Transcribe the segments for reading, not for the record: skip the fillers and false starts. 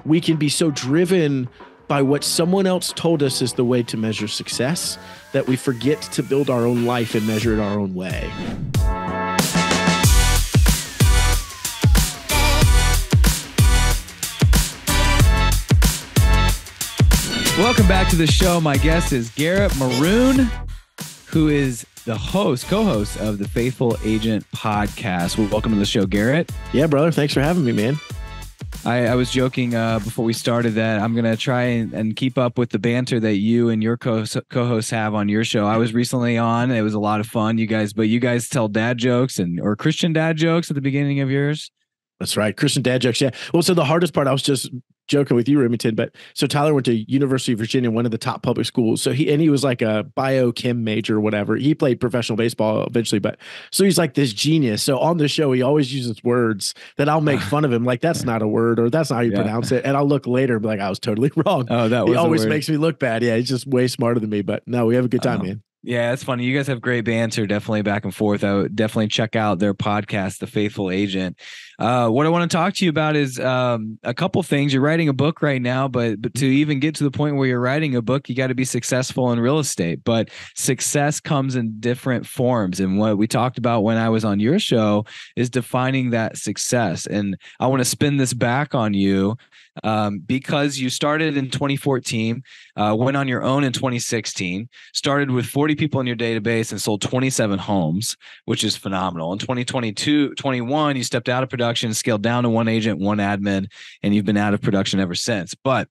we can be so driven by what someone else told us is the way to measure success that we forget to build our own life and measure it our own way. Welcome back to the show. My guest is Garrett Maroon, who is the co-host of the Faithful Agent podcast. Well, welcome to the show, Garrett. Yeah, brother. Thanks for having me, man. I was joking before we started that I'm going to try and keep up with the banter that you and your co-hosts have on your show. I was recently on. It was a lot of fun, you guys tell dad jokes or Christian dad jokes at the beginning of yours. That's right. Christian dad jokes. Yeah. Well, so the hardest part, I was just joking with you, Remington, but so Tyler went to University of Virginia, one of the top public schools. So he was like a biochem major or whatever. He played professional baseball eventually, but so he's like this genius. So on the show, he always uses words that I'll make fun of him. Like, that's not a word, or that's not how you pronounce it. And I'll look later and be like, I was totally wrong. Oh, he always makes me look bad. Yeah. He's just way smarter than me, but no, we have a good time, man. Yeah, it's funny. You guys have great banter, definitely back and forth. I would definitely check out their podcast, The Faithful Agent. What I want to talk to you about is a couple things. You're writing a book right now, but to even get to the point where you're writing a book, you got to be successful in real estate. But success comes in different forms. And what we talked about when I was on your show is defining that success. And I want to spin this back on you because you started in 2014, went on your own in 2016, started with 40 people in your database and sold 27 homes, which is phenomenal. In 2021, you stepped out of production, scaled down to one agent, one admin, and you've been out of production ever since. But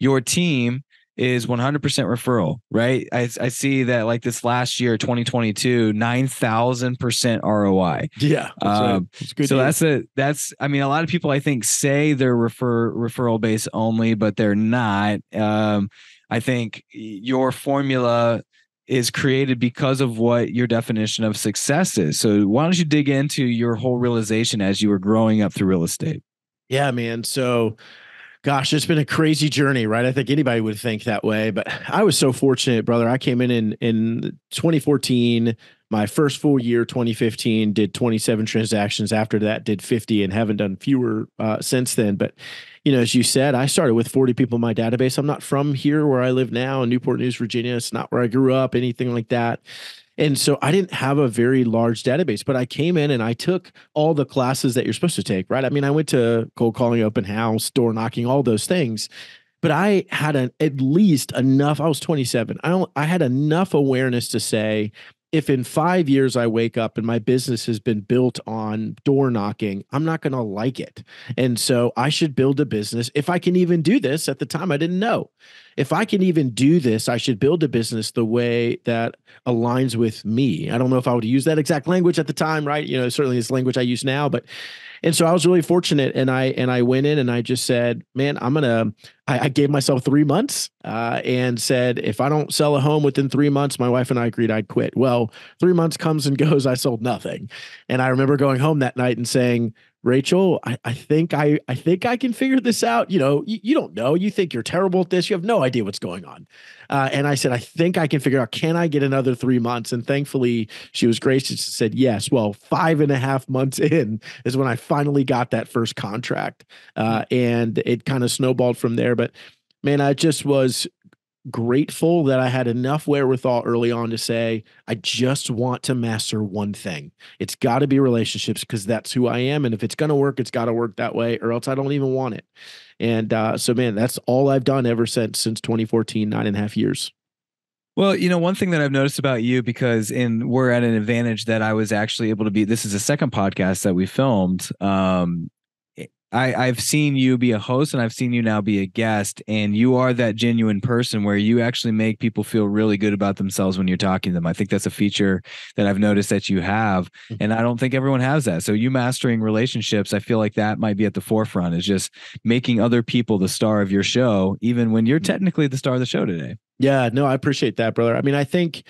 your team is 100% referral, right? I see that like this last year, 2022, 9,000% ROI. Yeah. That's right. It's good. So that's, I mean, a lot of people I think say they're referral based only, but they're not. I think your formula is created because of what your definition of success is. So why don't you dig into your whole realization as you were growing up through real estate? Yeah, man. So gosh, it's been a crazy journey, right? I think anybody would think that way, but I was so fortunate, brother. I came in 2014, my first full year, 2015, did 27 transactions. After that, did 50 and haven't done fewer since then. But, you know, as you said, I started with 40 people in my database. I'm not from here where I live now in Newport News, Virginia. It's not where I grew up, anything like that. And so I didn't have a very large database, but I came in and I took all the classes that you're supposed to take, right? I mean, I went to cold calling, open house, door knocking, all those things, but I had at least enough. I was 27. I had enough awareness to say, if in 5 years I wake up and my business has been built on door knocking, I'm not going to like it. And so I should build a business. If I can even do this, at the time I didn't know. If I can even do this, I should build a business the way that aligns with me. I don't know if I would use that exact language at the time, right? You know, certainly it's language I use now, and so I was really fortunate, and I went in and I just said, man, I gave myself 3 months and said, if I don't sell a home within 3 months, my wife and I agreed I'd quit. Well, 3 months comes and goes. I sold nothing. And I remember going home that night and saying, Rachel, I think I can figure this out. You know, you don't know. You think you're terrible at this. You have no idea what's going on. And I said, I think I can figure out, can I get another 3 months? And thankfully, she was gracious and said, yes. Well, 5.5 months in is when I finally got that first contract. And it kind of snowballed from there. But man, I just was grateful that I had enough wherewithal early on to say, I just want to master one thing. It's got to be relationships, because that's who I am. And if it's going to work, it's got to work that way, or else I don't even want it. And so, man, that's all I've done ever since 2014, 9.5 years. Well, you know, one thing that I've noticed about you, because we're at an advantage that I was actually able to be, this is the second podcast that we filmed. I've seen you be a host, and I've seen you now be a guest, and you are that genuine person where you actually make people feel really good about themselves when you're talking to them. I think that's a feature that I've noticed that you have, and I don't think everyone has that. So you mastering relationships, I feel like that might be at the forefront, is just making other people the star of your show, even when you're technically the star of the show today. Yeah, no, I appreciate that, brother. I mean, I think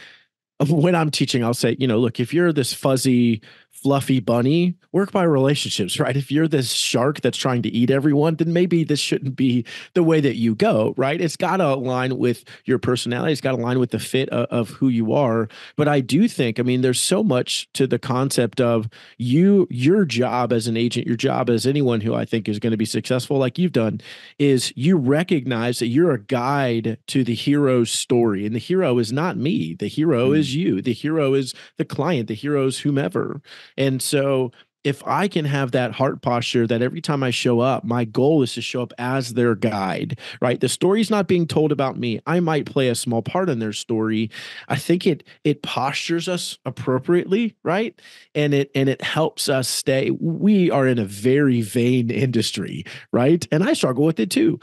when I'm teaching, I'll say, you know, look, if you're this fuzzy fluffy bunny, work by relationships, right? If you're this shark that's trying to eat everyone, then maybe this shouldn't be the way that you go, right? It's got to align with your personality. It's got to align with the fit of who you are. But I do think, I mean, there's so much to the concept of your job as an agent, your job as anyone who I think is going to be successful, like you've done, is you recognize that you're a guide to the hero's story. And the hero is not me. The hero is you. The hero is the client. The hero is whomever. And so if I can have that heart posture that every time I show up, my goal is to show up as their guide, right? The story's not being told about me. I might play a small part in their story. I think it postures us appropriately, right? And it helps us stay. We are in a very vain industry, right? And I struggle with it too.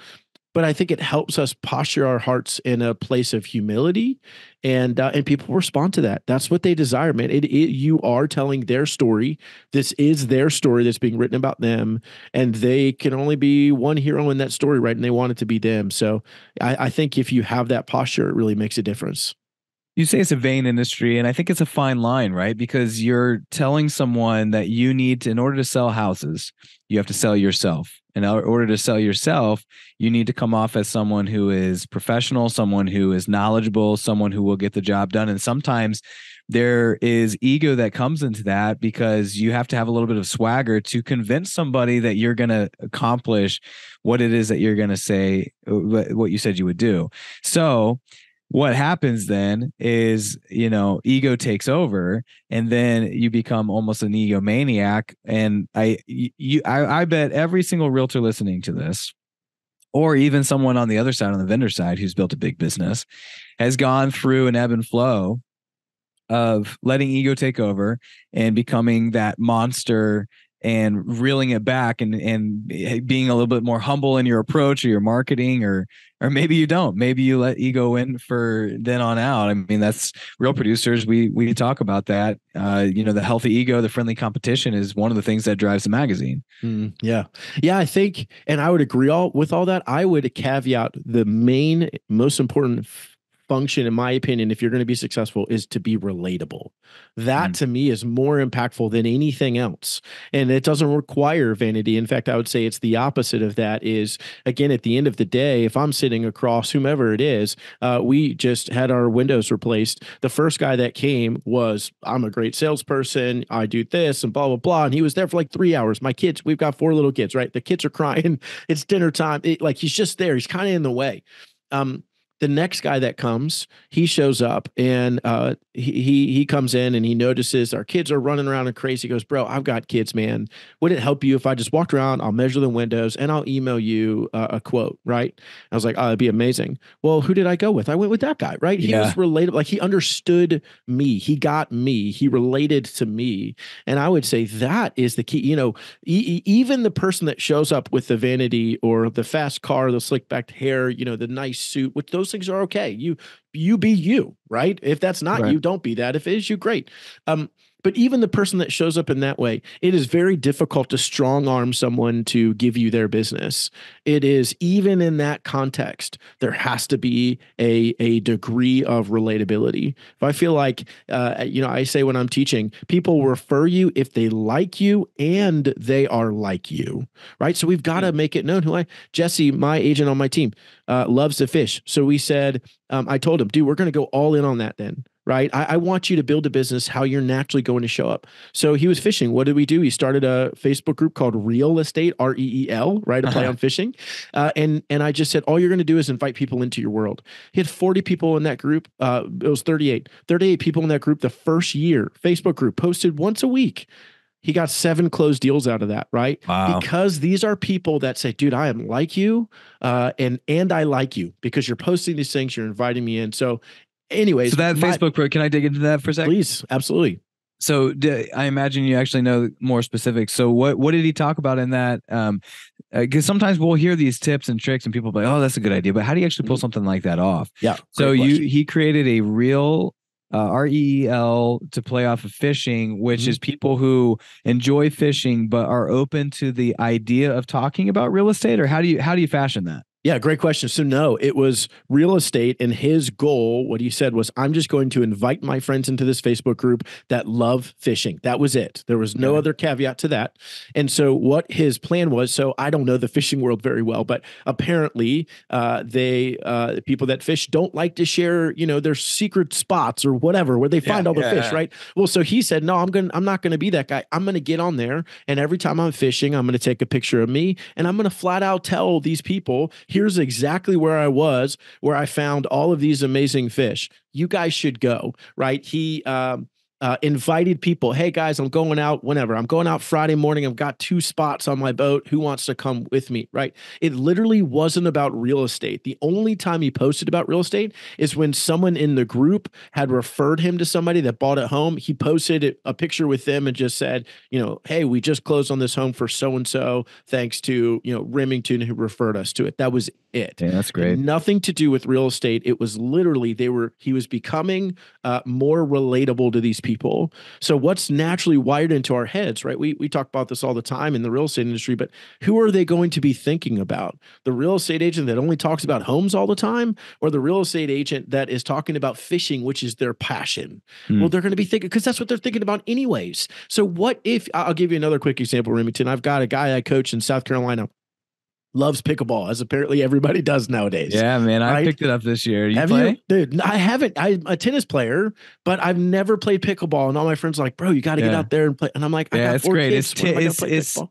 But I think it helps us posture our hearts in a place of humility, and people respond to that. That's what they desire, man. You are telling their story. This is their story that's being written about them, and they can only be one hero in that story, right? And they want it to be them. So I think if you have that posture, it really makes a difference. You say it's a vain industry, and I think it's a fine line, right? Because you're telling someone that you need to, in order to sell houses, you have to sell yourself. In order to sell yourself, you need to come off as someone who is professional, someone who is knowledgeable, someone who will get the job done. And sometimes there is ego that comes into that because you have to have a little bit of swagger to convince somebody that you're going to accomplish what it is that you're going to say, what you said you would do. So what happens then is, ego takes over, and then you become almost an egomaniac. And I bet every single realtor listening to this, or even someone on the other side, on the vendor side, who's built a big business, has gone through an ebb and flow of letting ego take over and becoming that monster and reeling it back and being a little bit more humble in your approach or your marketing, or maybe you don't. Maybe you let ego in for then on out. I mean, that's real producers. We talk about that. The healthy ego, the friendly competition is one of the things that drives the magazine. Yeah. I think, and I would agree with all that. I would caveat the most important function, in my opinion, if you're going to be successful, is to be relatable. That to me is more impactful than anything else. And it doesn't require vanity. In fact, I would say it's the opposite of that. Is, again, at the end of the day, if I'm sitting across whomever it is, we just had our windows replaced. The first guy that came was, I'm a great salesperson. I do this and blah, blah, blah. And he was there for like 3 hours. My kids, we've got 4 little kids, right? The kids are crying. It's dinner time. Like, he's just there. He's kind of in the way. The next guy that comes, he shows up, and he comes in and he notices our kids are running around and crazy. He goes, bro, I've got kids, man. Would it help you if I just walked around? I'll measure the windows and I'll email you a quote, right? I was like, oh, it'd be amazing. Well, who did I go with? I went with that guy, right? He was relatable. Like, he understood me. He got me. He related to me. And I would say that is the key. Even the person that shows up with the vanity or the fast car, the slick backed hair, the nice suit, with those things are okay. You be you, right? If that's not right, you, don't be that. If it is you, great. But even the person that shows up in that way, it is very difficult to strong arm someone to give you their business. It is, even in that context, there has to be a degree of relatability. If I feel like, I say when I'm teaching, people refer you if they like you and they are like you, right? So we've got to make it known Jesse, my agent on my team, loves to fish. So we said, I told him, dude, we're going to go all in on that then. Right. I want you to build a business how you're naturally going to show up. So he was fishing. What did we do? He started a Facebook group called Real Estate, REEL, right? A play on fishing. And I just said, all you're going to do is invite people into your world. He had 40 people in that group. It was 38 people in that group. The first year, Facebook group, posted once a week. He got 7 closed deals out of that, right? Wow. Because these are people that say, dude, I am like you, and I like you because you're posting these things, you're inviting me in. So anyways, so that Facebook, can I dig into that for a second? Please, absolutely. So I imagine you actually know more specifics. So what did he talk about in that? Because sometimes we'll hear these tips and tricks and people be like, oh, that's a good idea. But how do you actually pull something like that off? Yeah. So he created a real REEL to play off of fishing, which is people who enjoy fishing but are open to the idea of talking about real estate. Or how do you fashion that? Yeah, great question. So no, it was real estate, and his goal, what he said was, I'm just going to invite my friends into this Facebook group that love fishing. That was it. There was no Okay. other caveat to that. And so what his plan was, so I don't know the fishing world very well, but apparently people that fish don't like to share, their secret spots or whatever where they find all the fish, right? Well, so he said, no, I'm not going to be that guy. I'm going to get on there, and every time I'm fishing, I'm going to take a picture of me, and I'm going to flat out tell these people, here's exactly where I was, where I found all of these amazing fish. You guys should go, right? He invited people. Hey guys, I'm going out whenever. I'm going out Friday morning. I've got 2 spots on my boat. Who wants to come with me? Right. It literally wasn't about real estate. The only time he posted about real estate is when someone in the group had referred him to somebody that bought it home. He posted a picture with them and just said, hey, we just closed on this home for so-and-so, thanks to, Remington, who referred us to it. That was it. Yeah, that's great. Nothing to do with real estate. It was literally, he was becoming more relatable to these people. So what's naturally wired into our heads, right? We talk about this all the time in the real estate industry, but who are they going to be thinking about? The real estate agent that only talks about homes all the time, or the real estate agent that is talking about fishing, which is their passion? Well, they're going to be thinking, because that's what they're thinking about anyways. So what if, I'll give you another quick example, Remington. I've got a guy I coach in South Carolina, loves pickleball, as apparently everybody does nowadays. Yeah, man. I picked it up this year. You play? Dude, I haven't. I'm a tennis player, but I've never played pickleball. And all my friends are like, bro, you got to get out there and play. And I'm like, I got 4 kids.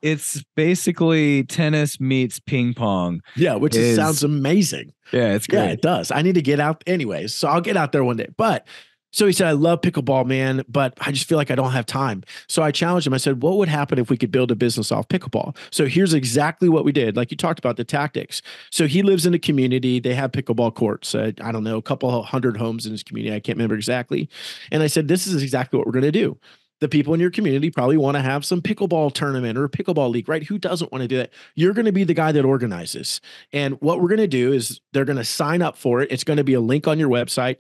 It's basically tennis meets ping pong. Yeah, which sounds amazing. Yeah, it's great. Yeah, it does. I need to get out anyways. So I'll get out there one day. But so he said, I love pickleball, man, but I just feel like I don't have time. So I challenged him. I said, what would happen if we could build a business off pickleball? So here's exactly what we did. Like you talked about the tactics. So he lives in a community. They have pickleball courts. I don't know, a couple hundred homes in his community. I can't remember exactly. And I said, this is exactly what we're going to do. The people in your community probably want to have some pickleball tournament or a pickleball league, right? Who doesn't want to do that? You're going to be the guy that organizes. And what we're going to do is they're going to sign up for it. It's going to be a link on your website,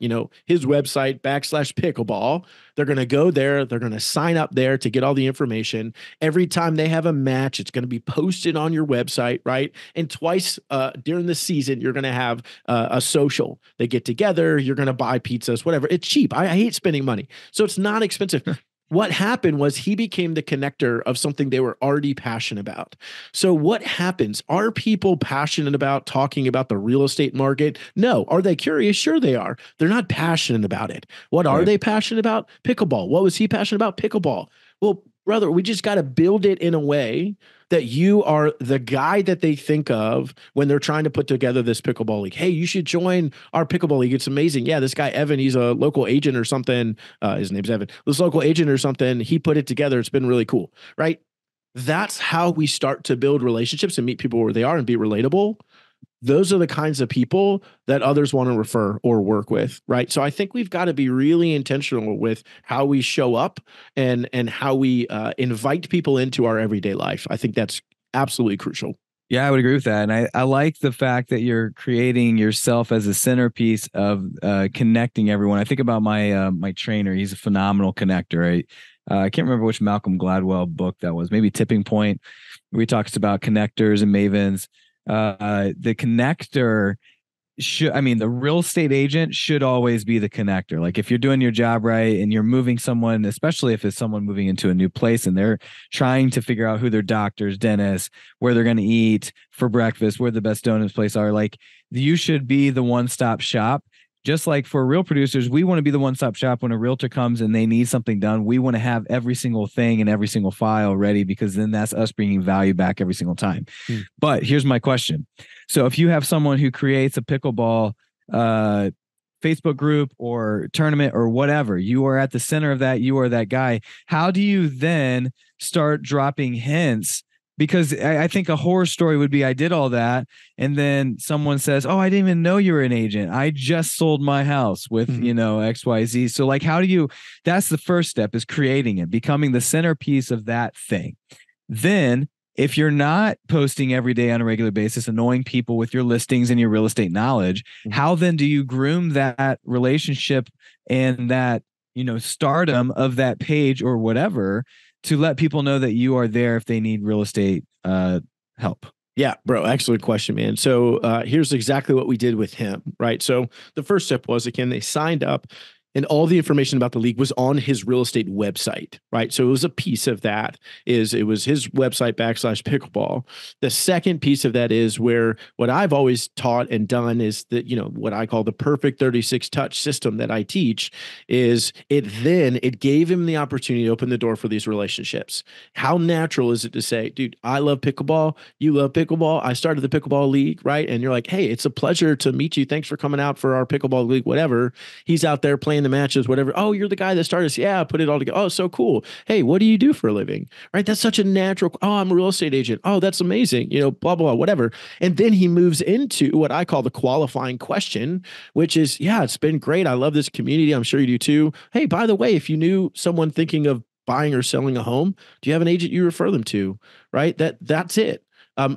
his website /pickleball. They're going to go there. They're going to sign up there to get all the information. Every time they have a match, it's going to be posted on your website, right? And twice during the season, you're going to have a social. They get together. You're going to buy pizzas, whatever. It's cheap. I hate spending money. So it's not expensive. What happened was he became the connector of something they were already passionate about. So what happens? Are people passionate about talking about the real estate market? No. Are they curious? Sure they are. They're not passionate about it. What are they passionate about? Pickleball. What was he passionate about? Pickleball. Well, brother, we just got to build it in a way that you are the guy that they think of when they're trying to put together this pickleball league. Hey, you should join our pickleball league. It's amazing. Yeah, this guy, Evan, he's a local agent or something. His name's Evan. This local agent or something, he put it together. It's been really cool, right? That's how we start to build relationships and meet people where they are and be relatable. Those are the kinds of people that others want to refer or work with, right? So I think we've got to be really intentional with how we show up and how we invite people into our everyday life. I think that's absolutely crucial. Yeah, I would agree with that. And I like the fact that you're creating yourself as a centerpiece of connecting everyone. I think about my my trainer. He's a phenomenal connector, right? I can't remember which Malcolm Gladwell book that was, maybe Tipping Point, where he talks about connectors and mavens. The connector the real estate agent should always be the connector. Like if you're doing your job right and you're moving someone, especially if it's someone moving into a new place and they're trying to figure out who their doctors, dentists, where they're going to eat for breakfast, where the best donuts place are, like you should be the one-stop shop. Just like for real producers, we want to be the one-stop shop when a realtor comes and they need something done. We want to have every single thing and every single file ready, because then that's us bringing value back every single time. But here's my question. So if you have someone who creates a pickleball Facebook group or tournament or whatever, you are at the center of that, you are that guy. How do you then start dropping hints? Because I think a horror story would be, I did all that, and then someone says, oh, I didn't even know you were an agent. I just sold my house with, XYZ. So like, how do you, that's the first step, is creating it, becoming the centerpiece of that thing. Then if you're not posting every day on a regular basis, annoying people with your listings and your real estate knowledge, how then do you groom that relationship and that, stardom of that page or whatever, to let people know that you are there if they need real estate help? Yeah, bro. Excellent question, man. So here's exactly what we did with him, right? So the first step was, again, they signed up and all the information about the league was on his real estate website, right? So it was a piece of that is it was his website /pickleball. The second piece of that is where what I've always taught and done is that, what I call the perfect 36 touch system that I teach is it gave him the opportunity to open the door for these relationships. How natural is it to say, dude, I love pickleball. You love pickleball. I started the pickleball league, right? And you're like, hey, it's a pleasure to meet you. Thanks for coming out for our pickleball league, whatever. He's out there playing the matches, whatever. Oh, you're the guy that started. Yeah, put it all together. Oh, so cool. Hey, what do you do for a living? Right? That's such a natural. Oh, I'm a real estate agent. Oh, that's amazing. Blah, blah, whatever. And then he moves into what I call the qualifying question, which is, yeah, it's been great. I love this community. I'm sure you do too. Hey, by the way, if you knew someone thinking of buying or selling a home, do you have an agent you refer them to? Right? That's it.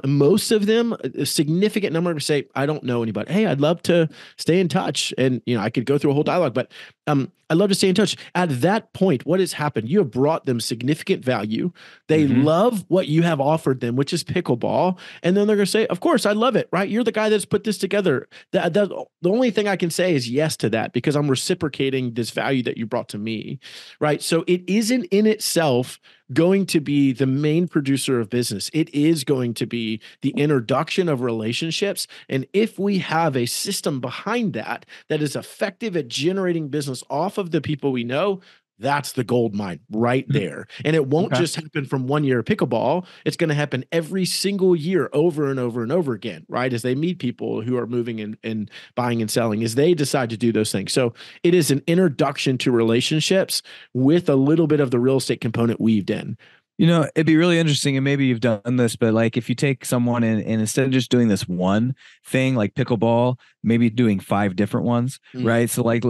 Most of them, a significant number, say, I don't know anybody. Hey, I'd love to stay in touch. And, I could go through a whole dialogue, but I'd love to stay in touch. At that point, what has happened? You have brought them significant value. They love what you have offered them, which is pickleball. And then they're going to say, of course, I love it, right? You're the guy that's put this together. The only thing I can say is yes to that because I'm reciprocating this value that you brought to me, right? So it isn't in itself going to be the main producer of business. It is going to be the introduction of relationships. And if we have a system behind that that is effective at generating business off of the people we know, that's the gold mine right there. And it won't just happen from 1 year of pickleball. It's going to happen every single year over and over and over again, right? As they meet people who are moving and buying and selling, as they decide to do those things. So it is an introduction to relationships with a little bit of the real estate component weaved in. It'd be really interesting, and maybe you've done this, but like if you take someone and instead of just doing this one thing like pickleball, maybe doing 5 different ones, right? So like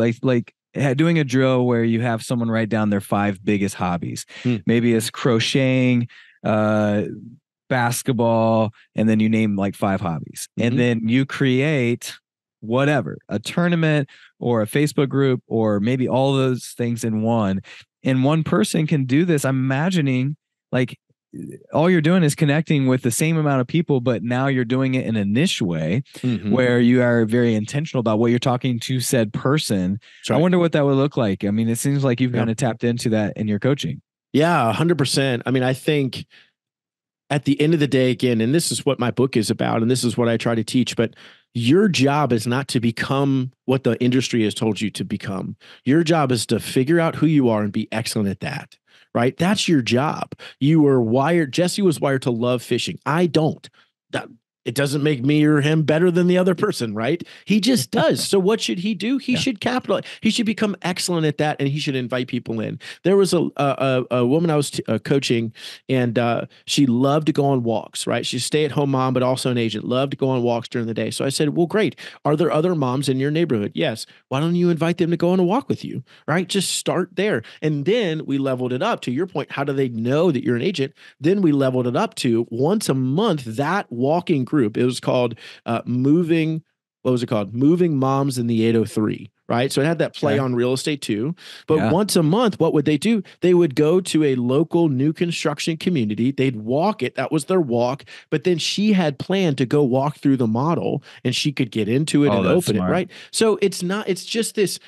doing a drill where you have someone write down their 5 biggest hobbies. Maybe it's crocheting, basketball, and then you name like 5 hobbies. And then you create whatever, a tournament or a Facebook group, or maybe all those things in one. And one person can do this. I'm imagining like all you're doing is connecting with the same amount of people, but now you're doing it in a niche way where you are very intentional about what you're talking to said person. Right. I wonder what that would look like. I mean, it seems like you've kind of tapped into that in your coaching. Yeah, 100%. I mean, I think at the end of the day, again, and this is what my book is about, and this is what I try to teach, but your job is not to become what the industry has told you to become. Your job is to figure out who you are and be excellent at that, right? That's your job. You were wired, Jesse was wired to love fishing. I don't. It doesn't make me or him better than the other person, right? He just does. So what should he do? He should capitalize. He should become excellent at that, and he should invite people in. There was a woman I was coaching, and she loved to go on walks, right? She's a stay-at-home mom, but also an agent, loved to go on walks during the day. So I said, well, great. Are there other moms in your neighborhood? Yes. Why don't you invite them to go on a walk with you, right? Just start there. And then we leveled it up. To your point, how do they know that you're an agent? Then we leveled it up to once a month, that walking group. It was called Moving. What was it called? Moving Moms in the 803. Right. So it had that play on real estate too. But once a month, what would they do? They would go to a local new construction community. They'd walk it. That was their walk. But then she had planned to go walk through the model and she could get into it and open it. Right. So it's just this.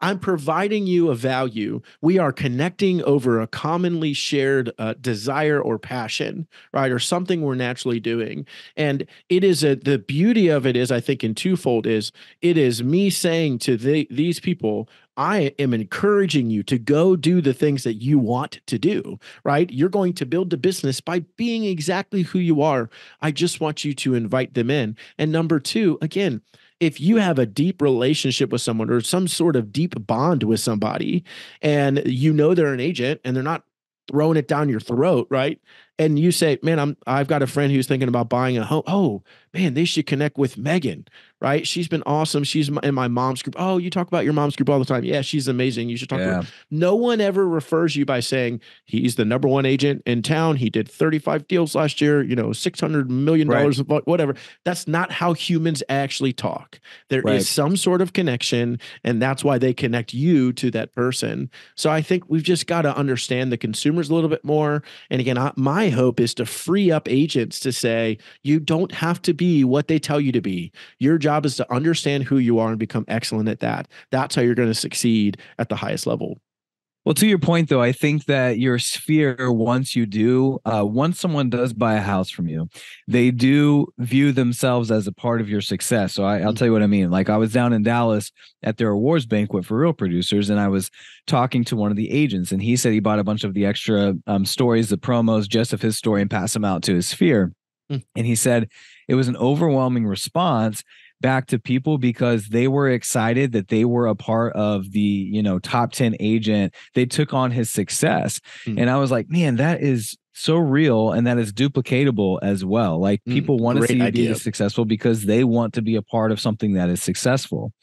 I'm providing you a value. We are connecting over a commonly shared desire or passion, right? Or something we're naturally doing. And it is the beauty of it is, I think, in twofold is it is me saying to these people, I am encouraging you to go do the things that you want to do, right? You're going to build a business by being exactly who you are. I just want you to invite them in. And number 2, again, if you have a deep relationship with someone or some sort of deep bond with somebody and you know they're an agent and they're not throwing it down your throat, right? And you say, man, I've got a friend who's thinking about buying a home. Oh, man, they should connect with Megan, right? She's been awesome. She's in my mom's group. Oh, you talk about your mom's group all the time. Yeah, she's amazing. You should talk to her. No one ever refers you by saying he's the number 1 agent in town. He did 35 deals last year, $600 million, of whatever. That's not how humans actually talk. There is some sort of connection, and that's why they connect you to that person. So I think we've just got to understand the consumers a little bit more. And again, my hope is to free up agents to say, you don't have to be what they tell you to be. Your job is to understand who you are and become excellent at that. That's how you're going to succeed at the highest level. Well, to your point, though, I think that your sphere, once someone does buy a house from you, they do view themselves as a part of your success. So I'll tell you what I mean. Like I was down in Dallas at their awards banquet for real producers, and I was talking to one of the agents, and he said he bought a bunch of the extra stories, the promos, just of his story, and passed them out to his sphere. And he said it was an overwhelming response back to people because they were excited that they were a part of the, top 10 agent. They took on his success. And I was like, man, that is so real. And that is duplicatable as well. Like people want to see you be successful because they want to be a part of something that is successful.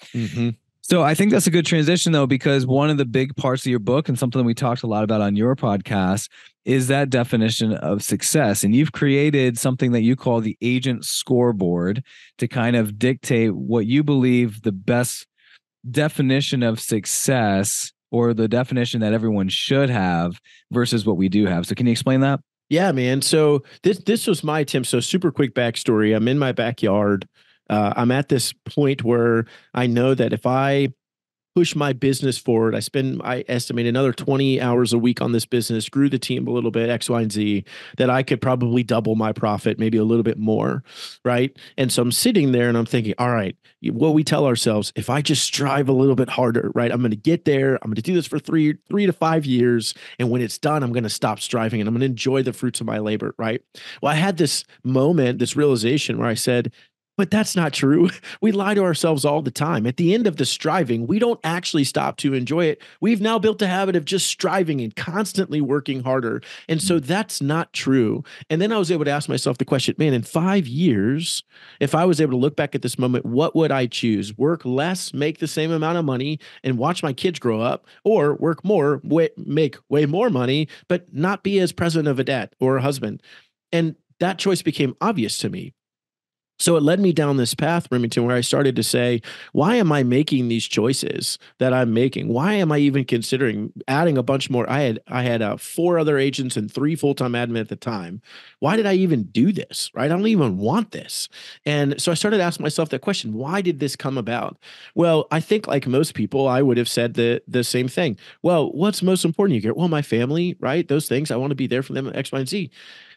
So I think that's a good transition, though, because one of the big parts of your book and something we talked a lot about on your podcast is that definition of success. And you've created something that you call the agent scoreboard to kind of dictate what you believe the best definition of success or the definition that everyone should have versus what we do have. So can you explain that? Yeah, man. So this was my attempt. So super quick backstory. I'm in my backyard. I'm at this point where I know that if I push my business forward, I estimate another 20 hours a week on this business, grew the team a little bit, X, Y, and Z, that I could probably double my profit, maybe a little bit more. Right. And so I'm sitting there and I'm thinking, all right, what we tell ourselves, if I just strive a little bit harder, right, I'm going to get there. I'm going to do this for three to 5 years. And when it's done, I'm going to stop striving and I'm going to enjoy the fruits of my labor. Right. Well, I had this moment, this realization where I said, but that's not true. We lie to ourselves all the time. At the end of the striving, we don't actually stop to enjoy it. We've now built a habit of just striving and constantly working harder. And so that's not true. And then I was able to ask myself the question, man, in 5 years, if I was able to look back at this moment, what would I choose? Work less, make the same amount of money and watch my kids grow up, or work more, make way more money, but not be as present of a dad or a husband? And that choice became obvious to me. So it led me down this path, Remington, where I started to say, why am I making these choices that I'm making? Why am I even considering adding a bunch more? I had 4 other agents and 3 full-time admin at the time. Why did I even do this? Right? I don't even want this. And so I started asking myself that question, why did this come about? Well, I think like most people, I would have said the same thing. Well, what's most important, you get? Well, my family, right? Those things, I want to be there for them, X, Y, and Z.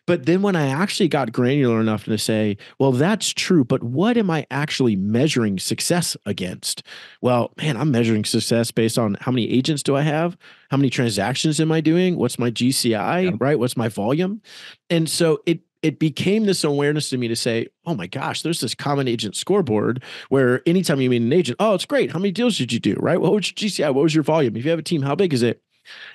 But then when I actually got granular enough to say, well, that's true, but what am I actually measuring success against? Well, man, I'm measuring success based on how many agents do I have? How many transactions am I doing? What's my GCI, right? What's my volume? And so it became this awareness to me to say, oh my gosh, there's this common agent scoreboard where anytime you meet an agent, oh, it's great. How many deals did you do, right? What was your GCI? What was your volume? If you have a team, how big is it?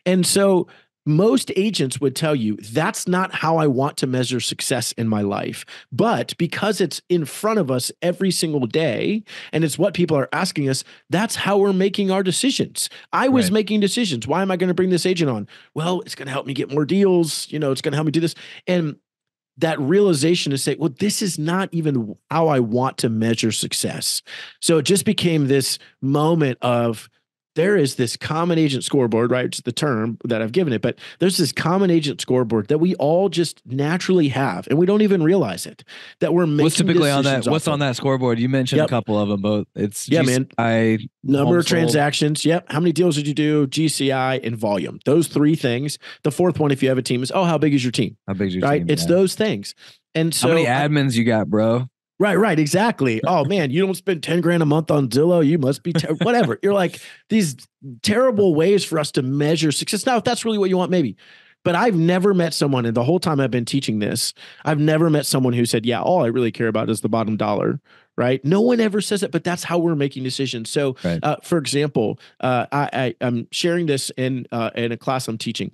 And so most agents would tell you that's not how I want to measure success in my life. But because it's in front of us every single day and it's what people are asking us, that's how we're making our decisions. I was making decisions. Why am I going to bring this agent on? Well, it's going to help me get more deals. It's going to help me do this. And that realization to say, well, this is not even how I want to measure success. So it just became this moment of, there is this common agent scoreboard, right? It's the term that I've given it, but there's this common agent scoreboard that we all just naturally have, and we don't even realize it, that we're making. What's typically on that? What's on that scoreboard? You mentioned a couple of them, both. It's GCI, number of transactions. Yep. How many deals did you do? GCI and volume. Those 3 things. The 4th one, if you have a team, is, how big is your team? How big is your team? Right. It's those things. And so how many admins you got, bro? Right, exactly. Oh man, you don't spend 10 grand a month on Zillow. You must be whatever. You're like, these terrible ways for us to measure success. Now, if that's really what you want, maybe. But I've never met someone, and the whole time I've been teaching this, I've never met someone who said, yeah, all I really care about is the bottom dollar. Right. No one ever says it, but that's how we're making decisions. So, for example, I'm sharing this in a class I'm teaching.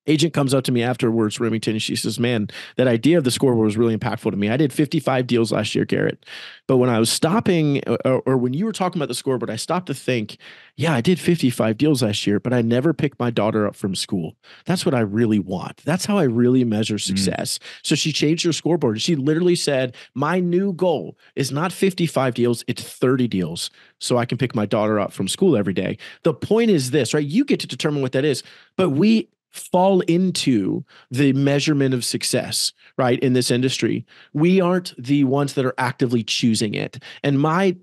Agent comes up to me afterwards, Remington, and she says, man, that idea of the scoreboard was really impactful to me. I did 55 deals last year, Garrett. But when I was stopping, or when you were talking about the scoreboard, I stopped to think, yeah, I did 55 deals last year, but I never picked my daughter up from school. That's what I really want. That's how I really measure success. So she changed her scoreboard. She literally said, my new goal is not 55 deals, it's 30 deals. So I can pick my daughter up from school every day. The point is this, right? You get to determine what that is, but we fall into the measurement of success, right? In this industry, we aren't the ones that are actively choosing it. And my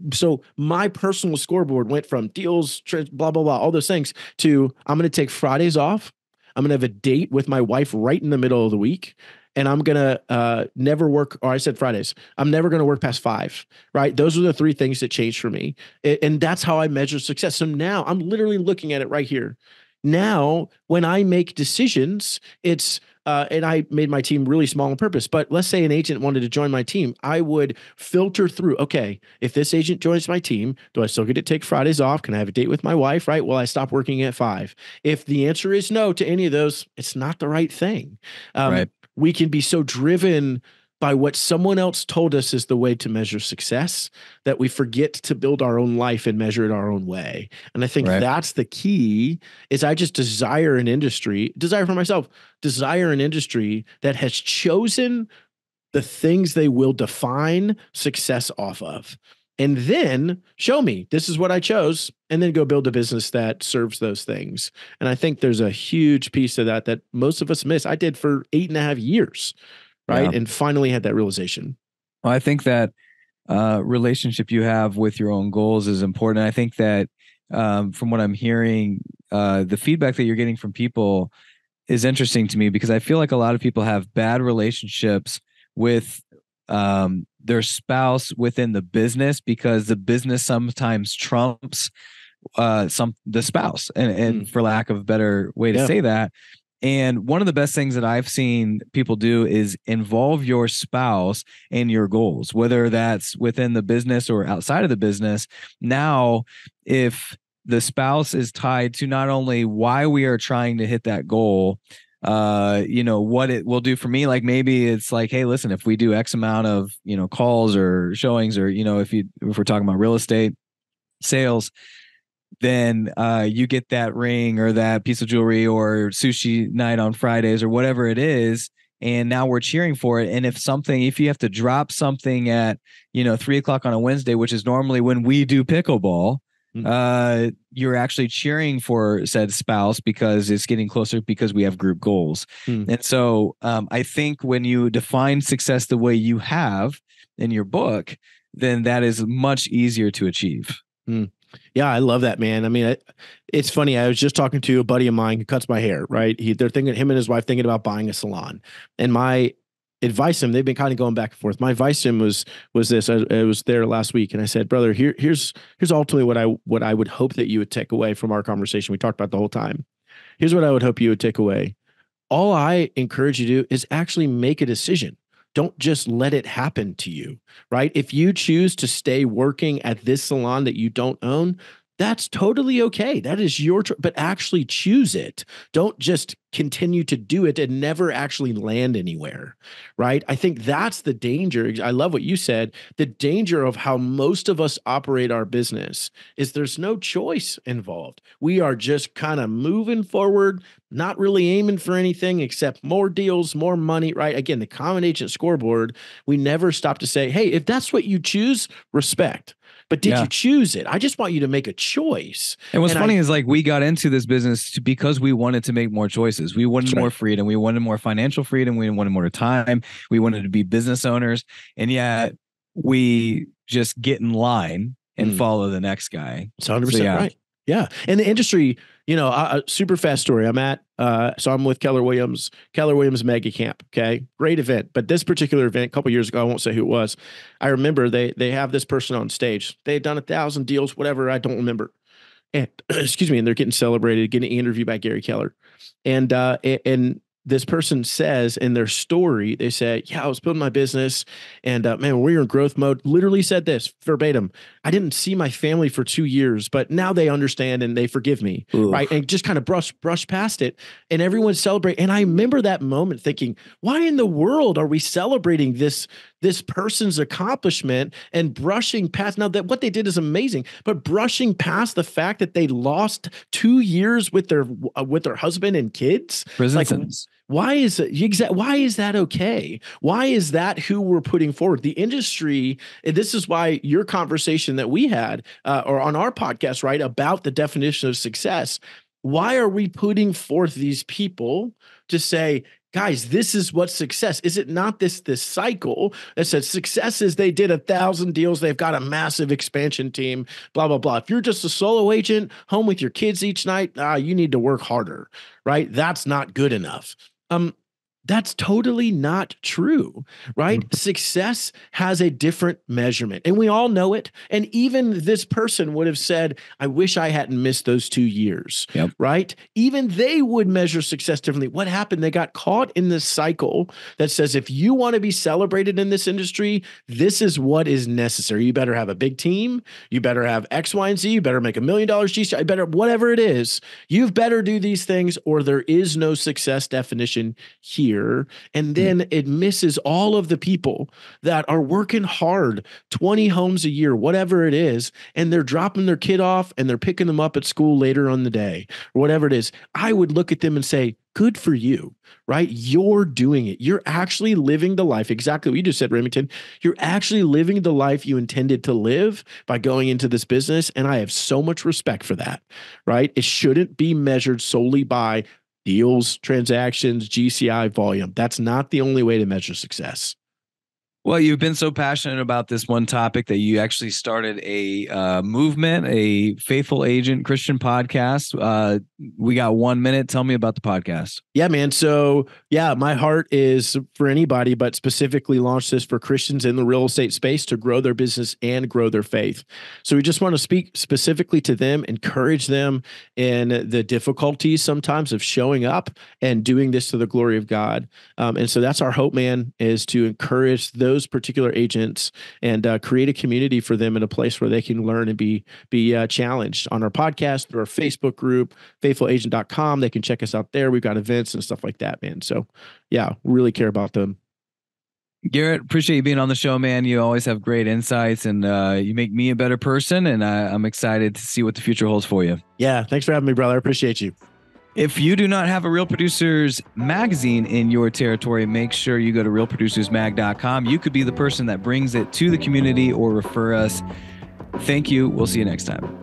personal scoreboard went from deals, blah, blah, blah, all those things to I'm going to take Fridays off. I'm going to have a date with my wife right in the middle of the week. And I'm going to never work, or I said Fridays, I'm never going to work past 5, right? Those are the 3 things that changed for me. And that's how I measure success. So now I'm literally looking at it right here. Now, when I make decisions, and I made my team really small on purpose, but let's say an agent wanted to join my team, I would filter through, okay, if this agent joins my team, do I still get to take Fridays off? Can I have a date with my wife, right? Will I stop working at 5? If the answer is no to any of those, it's not the right thing. Right. We can be so driven by what someone else told us is the way to measure success that we forget to build our own life and measure it our own way. And I think that's the key. Is I just desire for myself, desire an industry that has chosen the things they will define success off of. And then show me, this is what I chose, and then go build a business that serves those things. And I think there's a huge piece of that most of us miss. I did for 8.5 years. Right. Yeah. And finally had that realization. Well, I think that relationship you have with your own goals is important. I think that from what I'm hearing, the feedback that you're getting from people is interesting to me, because I feel like a lot of people have bad relationships with their spouse within the business, because the business sometimes trumps the spouse, and for lack of a better way to say that. And one of the best things that I've seen people do is involve your spouse in your goals, whether that's within the business or outside of the business. Now, if the spouse is tied to not only why we are trying to hit that goal, what it will do for me, like maybe it's like, hey, listen, if we do X amount of, calls or showings, or, if we're talking about real estate sales, then you get that ring or that piece of jewelry or sushi night on Fridays or whatever it is. And now we're cheering for it. And if you have to drop something at, 3:00 on a Wednesday, which is normally when we do pickleball, you're actually cheering for said spouse because it's getting closer, because we have group goals. And so I think when you define success the way you have in your book, then that is much easier to achieve. Yeah, I love that, man. I mean, it's funny. I was just talking to a buddy of mine who cuts my hair, right? They're thinking, him and his wife thinking about buying a salon. And my advice to him, they've been kind of going back and forth. My advice to him was this. I was there last week, and I said, brother, here's ultimately what I would hope that you would take away from our conversation. We talked about the whole time. Here's what I would hope you would take away. All I encourage you to do is actually make a decision. Don't just let it happen to you, right? If you choose to stay working at this salon that you don't own, that's totally okay. That is your choice, but actually choose it. Don't just continue to do it and never actually land anywhere, right? I think that's the danger. I love what you said. The danger of how most of us operate our business is there's no choice involved. We are just kind of moving forward, not really aiming for anything except more deals, more money, right? Again, the common agent scoreboard, we never stop to say, hey, if that's what you choose, respect. But did you choose it? I just want you to make a choice. And what's funny is, like, we got into this business because we wanted to make more choices. We wanted more freedom. We wanted more financial freedom. We wanted more time. We wanted to be business owners. And yet we just get in line and follow the next guy. It's 100% right. Yeah. And the industry, a super fast story. I'm with Keller Williams Mega Camp. Okay. Great event. But this particular event, a couple of years ago, I won't say who it was. I remember they have this person on stage. They had done 1,000 deals, whatever. I don't remember. And excuse me. And they're getting celebrated, getting interviewed by Gary Keller. And this person says in their story, they say, yeah, I was building my business and man, we were in growth mode. Literally said this verbatim. I didn't see my family for 2 years, but now they understand and they forgive me. Ooh. Right. And just kind of brush past it, and everyone celebrate. And I remember that moment thinking, why in the world are we celebrating this person's accomplishment and brushing past? Now that what they did is amazing, but brushing past the fact that they lost 2 years with their husband and kids. Prison. Why is that okay? Why is that who we're putting forward? The industry, this is why your conversation that we had or on our podcast, right, about the definition of success, why are we putting forth these people to say, guys, this is what success is? It not this cycle that says success is they did 1,000 deals, they've got a massive expansion team, blah, blah, blah. If you're just a solo agent home with your kids each night, you need to work harder, right? That's not good enough. That's totally not true, right? Success has a different measurement, and we all know it. And even this person would have said, I wish I hadn't missed those 2 years, right? Even they would measure success differently. What happened? They got caught in this cycle that says, if you want to be celebrated in this industry, this is what is necessary. You better have a big team. You better have X, Y, and Z. You better make $1 million GC. You better, whatever it is, you've better do these things, or there is no success definition here. And then it misses all of the people that are working hard, 20 homes a year, whatever it is, and they're dropping their kid off and they're picking them up at school later on the day, or whatever it is. I would look at them and say, good for you, right? You're doing it. You're actually living the life. Exactly what you just said, Remington. You're actually living the life you intended to live by going into this business. And I have so much respect for that, right? It shouldn't be measured solely by deals, transactions, GCI volume. That's not the only way to measure success. Well, you've been so passionate about this one topic that you actually started a movement, a Faithful Agent Christian podcast. We got 1 minute. Tell me about the podcast. Yeah, man. So yeah, my heart is for anybody, but specifically launched this for Christians in the real estate space to grow their business and grow their faith. So we just want to speak specifically to them, encourage them in the difficulties sometimes of showing up and doing this to the glory of God. And so that's our hope, man, is to encourage those particular agents and create a community for them in a place where they can learn and be challenged on our podcast, through our Facebook group, faithfulagent.com. They can check us out there. We've got events and stuff like that, man. So yeah, really care about them. Garrett, appreciate you being on the show, man. You always have great insights, and you make me a better person, and I'm excited to see what the future holds for you. Yeah, thanks for having me, brother. I appreciate you. If you do not have a Real Producers magazine in your territory, make sure you go to realproducersmag.com. You could be the person that brings it to the community or refer us. Thank you. We'll see you next time.